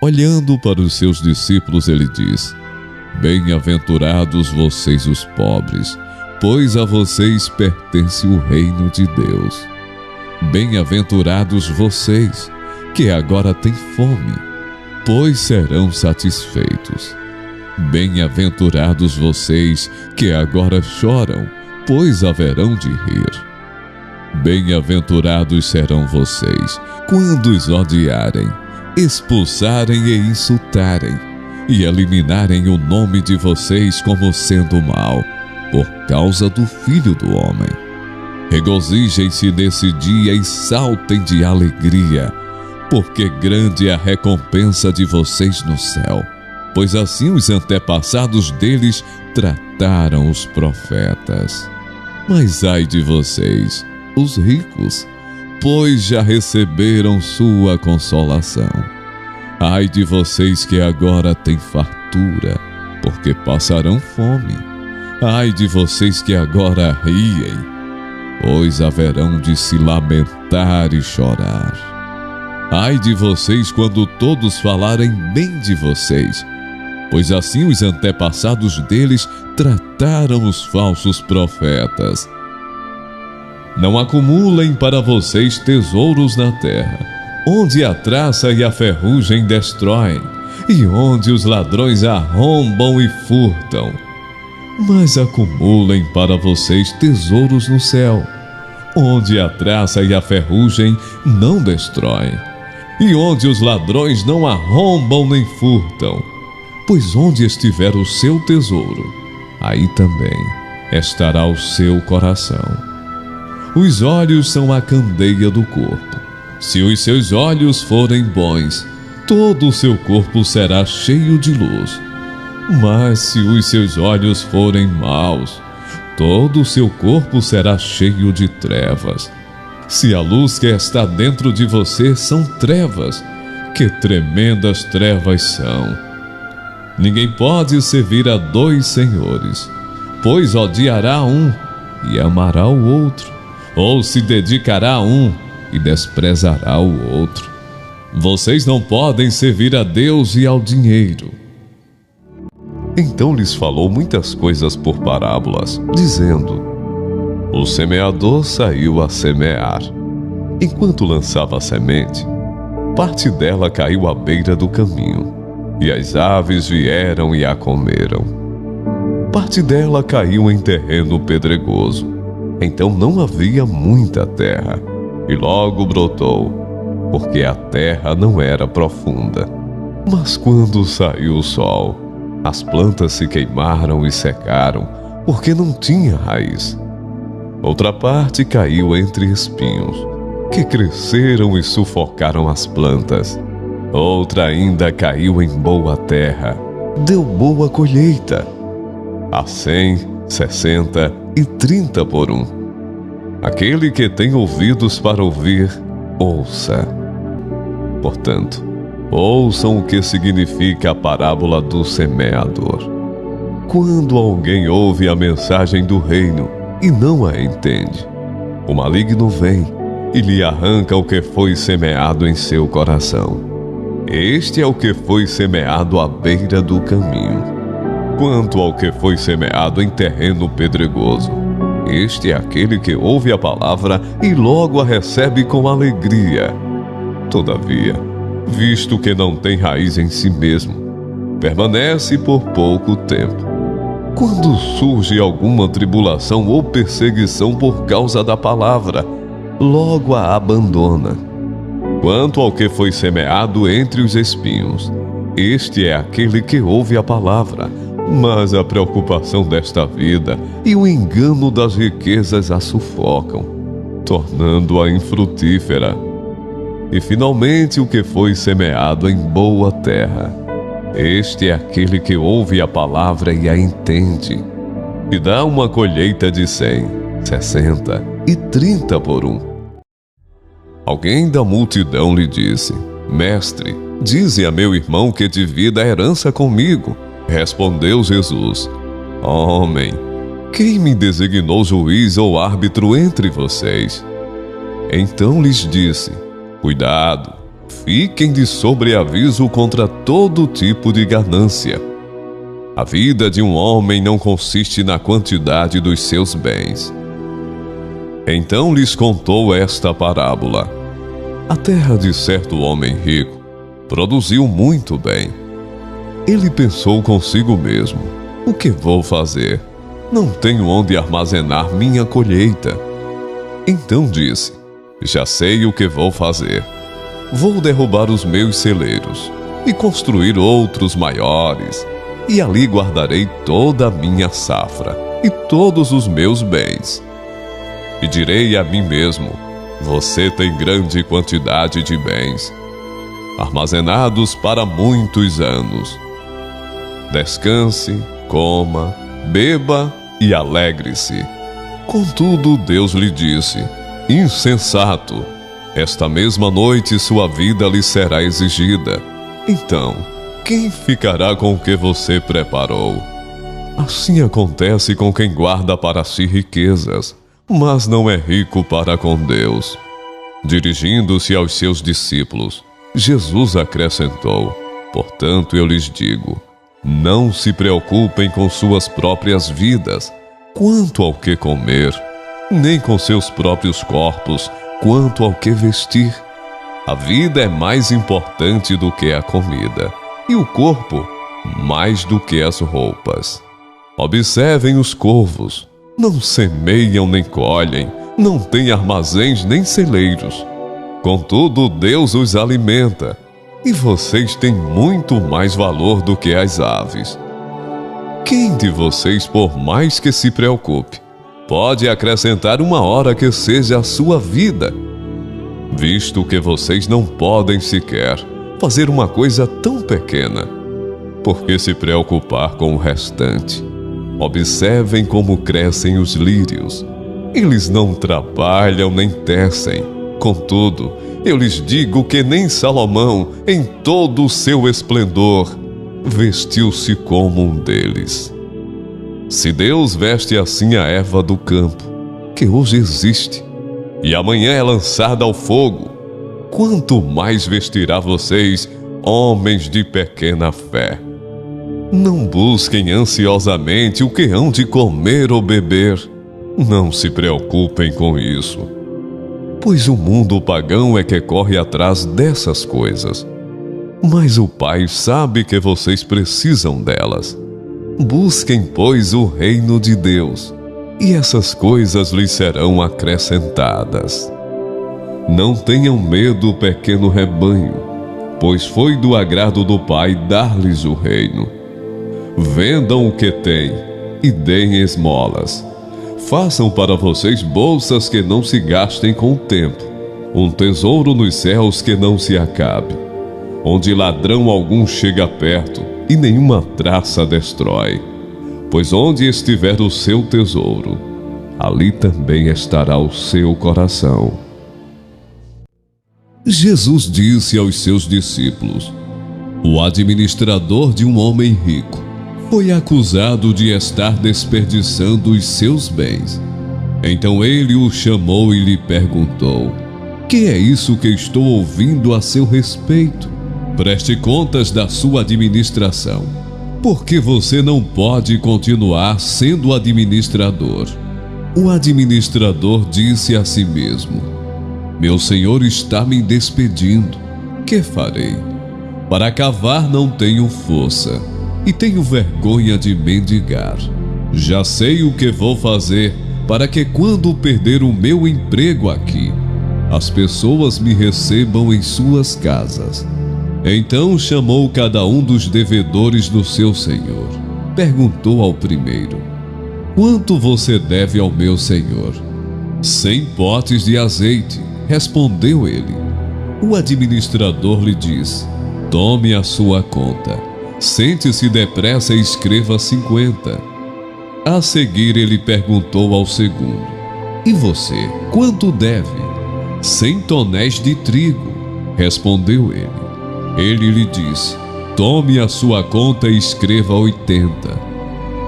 Olhando para os seus discípulos, ele diz: Bem-aventurados vocês os pobres, pois a vocês pertence o reino de Deus. Bem-aventurados vocês, que agora têm fome, pois serão satisfeitos. Bem-aventurados vocês, que agora choram, pois haverão de rir. Bem-aventurados serão vocês, quando os odiarem, expulsarem e insultarem, e eliminarem o nome de vocês como sendo mau, por causa do Filho do Homem. Regozijem-se nesse dia e saltem de alegria, porque grande é a recompensa de vocês no céu, pois assim os antepassados deles trataram os profetas. Mas ai de vocês, os ricos, pois já receberam sua consolação. Ai de vocês que agora têm fartura, porque passarão fome. Ai de vocês que agora riem, pois haverão de se lamentar e chorar. Ai de vocês quando todos falarem bem de vocês, pois assim os antepassados deles trataram os falsos profetas. Não acumulem para vocês tesouros na terra, onde a traça e a ferrugem destroem, e onde os ladrões arrombam e furtam. Mas acumulem para vocês tesouros no céu, onde a traça e a ferrugem não destroem, e onde os ladrões não arrombam nem furtam. Pois onde estiver o seu tesouro, aí também estará o seu coração. Os olhos são a candeia do corpo. Se os seus olhos forem bons, todo o seu corpo será cheio de luz. Mas se os seus olhos forem maus, todo o seu corpo será cheio de trevas. Se a luz que está dentro de você são trevas, que tremendas trevas são! Ninguém pode servir a dois senhores, pois odiará um e amará o outro, ou se dedicará a um e desprezará o outro. Vocês não podem servir a Deus e ao dinheiro. Então lhes falou muitas coisas por parábolas, dizendo: O semeador saiu a semear. Enquanto lançava a semente, parte dela caiu à beira do caminho, e as aves vieram e a comeram. Parte dela caiu em terreno pedregoso. Então não havia muita terra, e logo brotou, porque a terra não era profunda. Mas quando saiu o sol, as plantas se queimaram e secaram, porque não tinha raiz. Outra parte caiu entre espinhos, que cresceram e sufocaram as plantas. Outra ainda caiu em boa terra, deu boa colheita, a 100, 60 e 30 por um. Aquele que tem ouvidos para ouvir, ouça. Portanto, ouçam o que significa a parábola do semeador. Quando alguém ouve a mensagem do reino e não a entende, o maligno vem e lhe arranca o que foi semeado em seu coração. Este é o que foi semeado à beira do caminho. Quanto ao que foi semeado em terreno pedregoso, este é aquele que ouve a palavra e logo a recebe com alegria. Todavia, visto que não tem raiz em si mesmo, permanece por pouco tempo. Quando surge alguma tribulação ou perseguição por causa da palavra, logo a abandona. Quanto ao que foi semeado entre os espinhos, este é aquele que ouve a palavra, mas a preocupação desta vida e o engano das riquezas a sufocam, tornando-a infrutífera. E finalmente o que foi semeado em boa terra, este é aquele que ouve a palavra e a entende, e dá uma colheita de 100, 60 e 30 por um. Alguém da multidão lhe disse: Mestre, dize a meu irmão que divida a herança comigo. Respondeu Jesus: Homem, quem me designou juiz ou árbitro entre vocês? Então lhes disse: Cuidado, Fiquem de sobreaviso contra todo tipo de ganância. A vida de um homem não consiste na quantidade dos seus bens. Então lhes contou esta parábola. A terra de certo homem rico produziu muito bem. Ele pensou consigo mesmo: o que vou fazer? Não tenho onde armazenar minha colheita. Então disse: já sei o que vou fazer. Vou derrubar os meus celeiros e construir outros maiores, e ali guardarei toda a minha safra e todos os meus bens. E direi a mim mesmo: você tem grande quantidade de bens, armazenados para muitos anos. Descanse, coma, beba e alegre-se. Contudo, Deus lhe disse: insensato, esta mesma noite sua vida lhe será exigida. Então, quem ficará com o que você preparou? Assim acontece com quem guarda para si riquezas, mas não é rico para com Deus. Dirigindo-se aos seus discípulos, Jesus acrescentou: portanto eu lhes digo, não se preocupem com suas próprias vidas, quanto ao que comer, nem com seus próprios corpos, quanto ao que vestir. A vida é mais importante do que a comida, e o corpo mais do que as roupas. Observem os corvos: não semeiam nem colhem, não têm armazéns nem celeiros. Contudo, Deus os alimenta, e vocês têm muito mais valor do que as aves. Quem de vocês, por mais que se preocupe, pode acrescentar uma hora que seja a sua vida? Visto que vocês não podem sequer fazer uma coisa tão pequena, por que se preocupar com o restante? Observem como crescem os lírios. Eles não trabalham nem tecem. Contudo, eu lhes digo que nem Salomão, em todo o seu esplendor, vestiu-se como um deles. Se Deus veste assim a erva do campo, que hoje existe, e amanhã é lançada ao fogo, quanto mais vestirá vocês, homens de pequena fé. Não busquem ansiosamente o que hão de comer ou beber. Não se preocupem com isso, pois o mundo pagão é que corre atrás dessas coisas. Mas o Pai sabe que vocês precisam delas. Busquem, pois, o reino de Deus, e essas coisas lhes serão acrescentadas. Não tenham medo, pequeno rebanho, pois foi do agrado do Pai dar-lhes o reino. Vendam o que têm e deem esmolas. Façam para vocês bolsas que não se gastem com o tempo, um tesouro nos céus que não se acabe, onde ladrão algum chega perto e nenhuma traça destrói. Pois onde estiver o seu tesouro, ali também estará o seu coração. Jesus disse aos seus discípulos: o administrador de um homem rico foi acusado de estar desperdiçando os seus bens. Então ele o chamou e lhe perguntou: que é isso que estou ouvindo a seu respeito? Preste contas da sua administração, porque você não pode continuar sendo administrador. O administrador disse a si mesmo: meu senhor está me despedindo. Que farei? Para cavar não tenho força, e tenho vergonha de mendigar. Já sei o que vou fazer para que, quando perder o meu emprego aqui, as pessoas me recebam em suas casas. Então chamou cada um dos devedores do seu senhor. Perguntou ao primeiro: quanto você deve ao meu senhor? 100 potes de azeite, respondeu ele. O administrador lhe disse: tome a sua conta. Sente-se depressa e escreva 50. A seguir ele perguntou ao segundo: e você, quanto deve? 100 tonéis de trigo, respondeu ele. Ele lhe disse: tome a sua conta e escreva 80.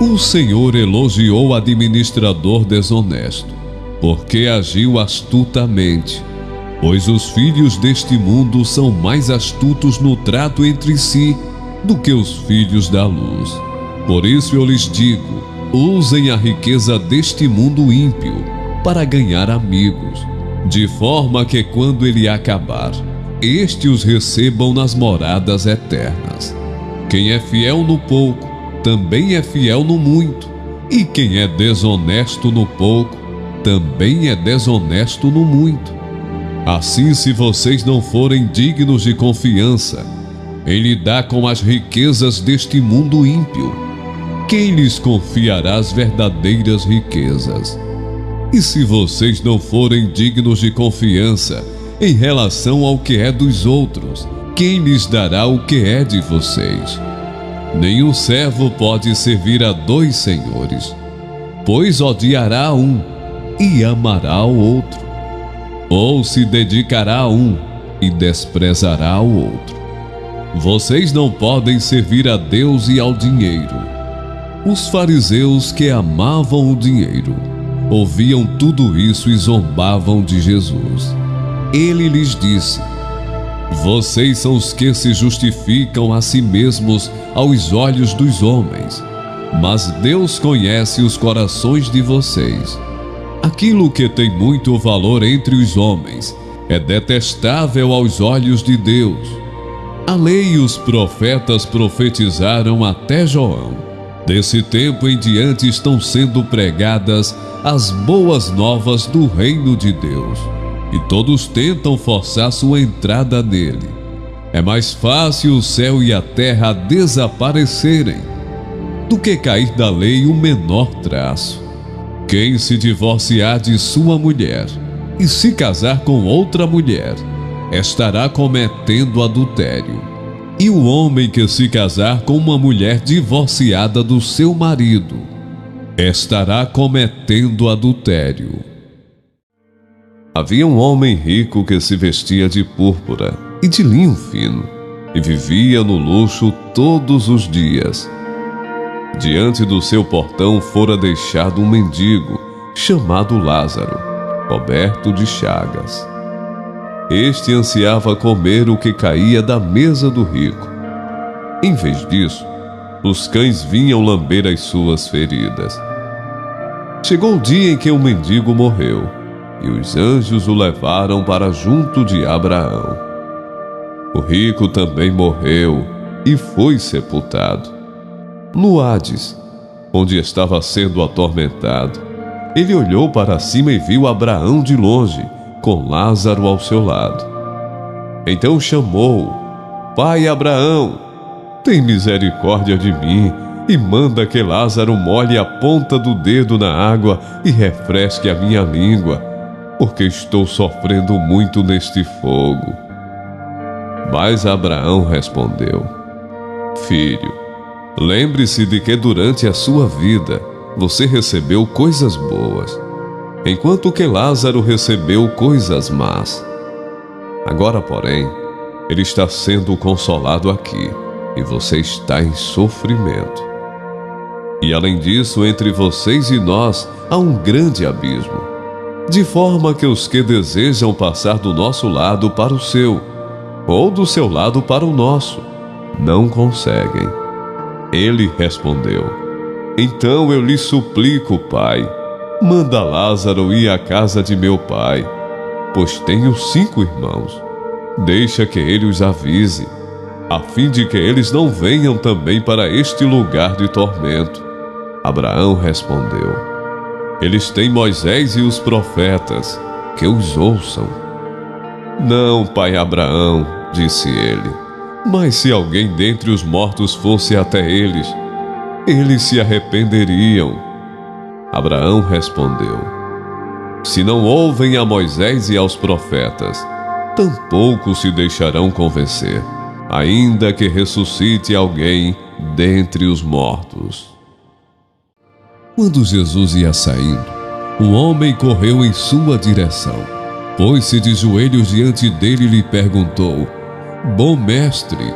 O Senhor elogiou o administrador desonesto, porque agiu astutamente. Pois os filhos deste mundo são mais astutos no trato entre si do que os filhos da luz. Por isso eu lhes digo, usem a riqueza deste mundo ímpio para ganhar amigos, de forma que quando ele acabar, estes os recebam nas moradas eternas. Quem é fiel no pouco, também é fiel no muito, e quem é desonesto no pouco, também é desonesto no muito. Assim, se vocês não forem dignos de confiança em lidar com as riquezas deste mundo ímpio, quem lhes confiará as verdadeiras riquezas? E se vocês não forem dignos de confiança em relação ao que é dos outros, quem lhes dará o que é de vocês? Nenhum servo pode servir a dois senhores, pois odiará a um e amará ao outro, ou se dedicará a um e desprezará ao outro. Vocês não podem servir a Deus e ao dinheiro. Os fariseus, que amavam o dinheiro, ouviam tudo isso e zombavam de Jesus. Ele lhes disse: vocês são os que se justificam a si mesmos aos olhos dos homens, mas Deus conhece os corações de vocês. Aquilo que tem muito valor entre os homens é detestável aos olhos de Deus. A lei e os profetas profetizaram até João. Desse tempo em diante estão sendo pregadas as boas novas do reino de Deus, e todos tentam forçar sua entrada nele. É mais fácil o céu e a terra desaparecerem do que cair da lei o menor traço. Quem se divorciar de sua mulher e se casar com outra mulher, estará cometendo adultério. E o homem que se casar com uma mulher divorciada do seu marido, estará cometendo adultério. Havia um homem rico que se vestia de púrpura e de linho fino, e vivia no luxo todos os dias. Diante do seu portão fora deixado um mendigo, chamado Lázaro, coberto de chagas. Este ansiava comer o que caía da mesa do rico. Em vez disso, os cães vinham lamber as suas feridas. Chegou o dia em que o mendigo morreu, e os anjos o levaram para junto de Abraão. O rico também morreu e foi sepultado. No Hades, onde estava sendo atormentado, ele olhou para cima e viu Abraão de longe, com Lázaro ao seu lado. Então chamou: Pai Abraão, tem misericórdia de mim e manda que Lázaro molhe a ponta do dedo na água e refresque a minha língua, porque estou sofrendo muito neste fogo. Mas Abraão respondeu: Filho, lembre-se de que durante a sua vida você recebeu coisas boas, enquanto que Lázaro recebeu coisas más. Agora, porém, ele está sendo consolado aqui, e você está em sofrimento. E além disso, entre vocês e nós há um grande abismo, de forma que os que desejam passar do nosso lado para o seu, ou do seu lado para o nosso, não conseguem. Ele respondeu: Então eu lhe suplico, Pai, manda Lázaro ir à casa de meu pai, pois tenho 5 irmãos. Deixa que ele os avise, a fim de que eles não venham também para este lugar de tormento. Abraão respondeu: Eles têm Moisés e os profetas, que os ouçam. Não, pai Abraão, disse ele, mas se alguém dentre os mortos fosse até eles se arrependeriam. Abraão respondeu: Se não ouvem a Moisés e aos profetas, tampouco se deixarão convencer, ainda que ressuscite alguém dentre os mortos. Quando Jesus ia saindo, um homem correu em sua direção, pôs-se de joelhos diante dele e lhe perguntou: Bom mestre,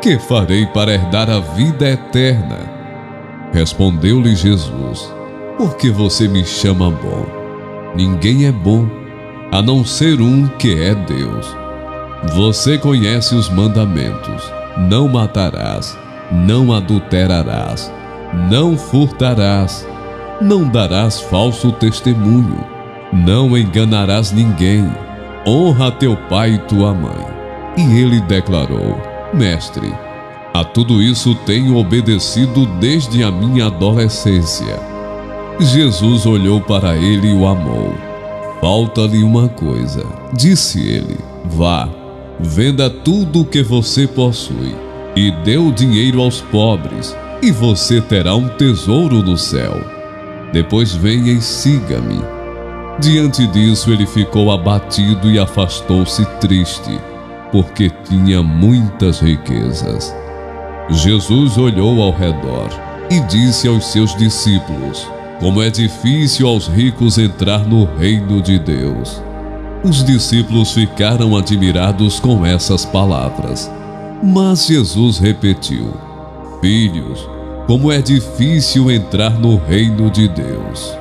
que farei para herdar a vida eterna? Respondeu-lhe Jesus: Por que você me chama bom? Ninguém é bom, a não ser um que é Deus. Você conhece os mandamentos: não matarás, não adulterarás, não furtarás, não darás falso testemunho, não enganarás ninguém, honra teu pai e tua mãe. E ele declarou: Mestre, a tudo isso tenho obedecido desde a minha adolescência. Jesus olhou para ele e o amou. Falta-lhe uma coisa, disse ele: vá, venda tudo o que você possui e dê o dinheiro aos pobres, e você terá um tesouro no céu. Depois venha e siga-me. Diante disso, ele ficou abatido e afastou-se triste, porque tinha muitas riquezas. Jesus olhou ao redor e disse aos seus discípulos: como é difícil aos ricos entrar no reino de Deus. Os discípulos ficaram admirados com essas palavras. Mas Jesus repetiu: filhos, como é difícil entrar no reino de Deus.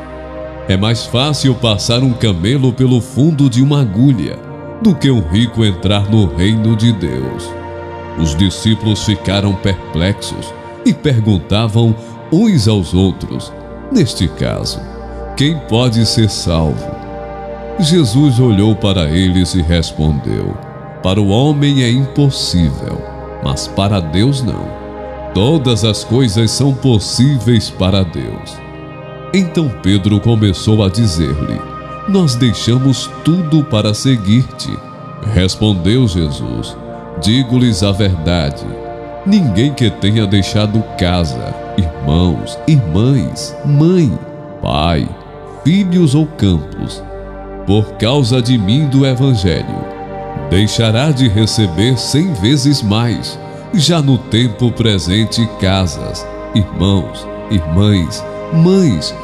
É mais fácil passar um camelo pelo fundo de uma agulha do que um rico entrar no reino de Deus. Os discípulos ficaram perplexos e perguntavam uns aos outros: neste caso, quem pode ser salvo? Jesus olhou para eles e respondeu: para o homem é impossível, mas para Deus não. Todas as coisas são possíveis para Deus. Então Pedro começou a dizer-lhe: nós deixamos tudo para seguir-te. Respondeu Jesus: digo-lhes a verdade, ninguém que tenha deixado casa, irmãos, irmãs, mãe, pai, filhos ou campos, por causa de mim do Evangelho, deixará de receber 100 vezes mais, já no tempo presente, casas, irmãos, irmãs, mães,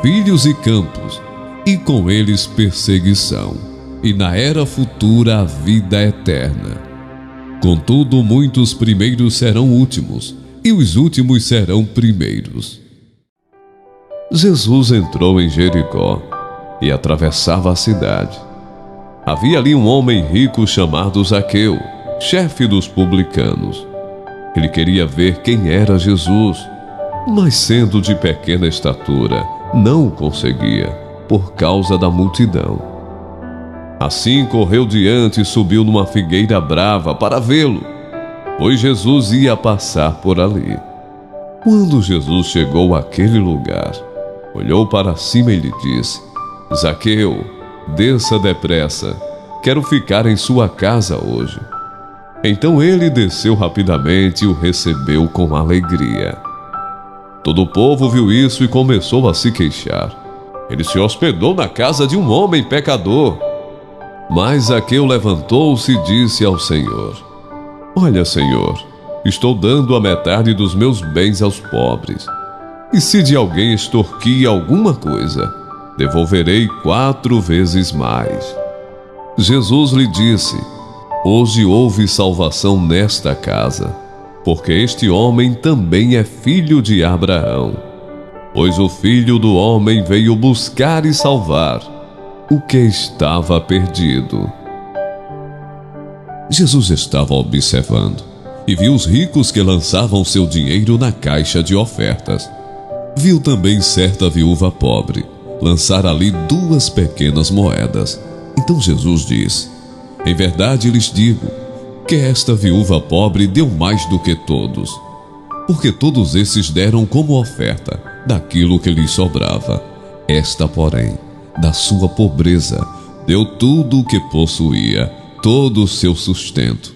filhos e campos, e com eles perseguição, e na era futura a vida eterna. Contudo, muitos primeiros serão últimos, e os últimos serão primeiros. Jesus entrou em Jericó e atravessava a cidade. Havia ali um homem rico chamado Zaqueu, chefe dos publicanos. Ele queria ver quem era Jesus, mas sendo de pequena estatura, não o conseguia, por causa da multidão. Assim correu diante e subiu numa figueira brava para vê-lo, pois Jesus ia passar por ali. Quando Jesus chegou àquele lugar, olhou para cima e lhe disse: Zaqueu, desça depressa, quero ficar em sua casa hoje. Então ele desceu rapidamente e o recebeu com alegria. Todo o povo viu isso e começou a se queixar. Ele se hospedou na casa de um homem pecador. Mas Zaqueu levantou-se e disse ao Senhor: olha, Senhor, estou dando a metade dos meus bens aos pobres. E se de alguém extorquir alguma coisa, devolverei 4 vezes mais. Jesus lhe disse: hoje houve salvação nesta casa, porque este homem também é filho de Abraão. Pois o Filho do Homem veio buscar e salvar o que estava perdido. Jesus estava observando e viu os ricos que lançavam seu dinheiro na caixa de ofertas. Viu também certa viúva pobre lançar ali 2 pequenas moedas. Então Jesus disse: em verdade lhes digo que esta viúva pobre deu mais do que todos, porque todos esses deram como oferta daquilo que lhes sobrava. Esta, porém, da sua pobreza, deu tudo o que possuía, todo o seu sustento.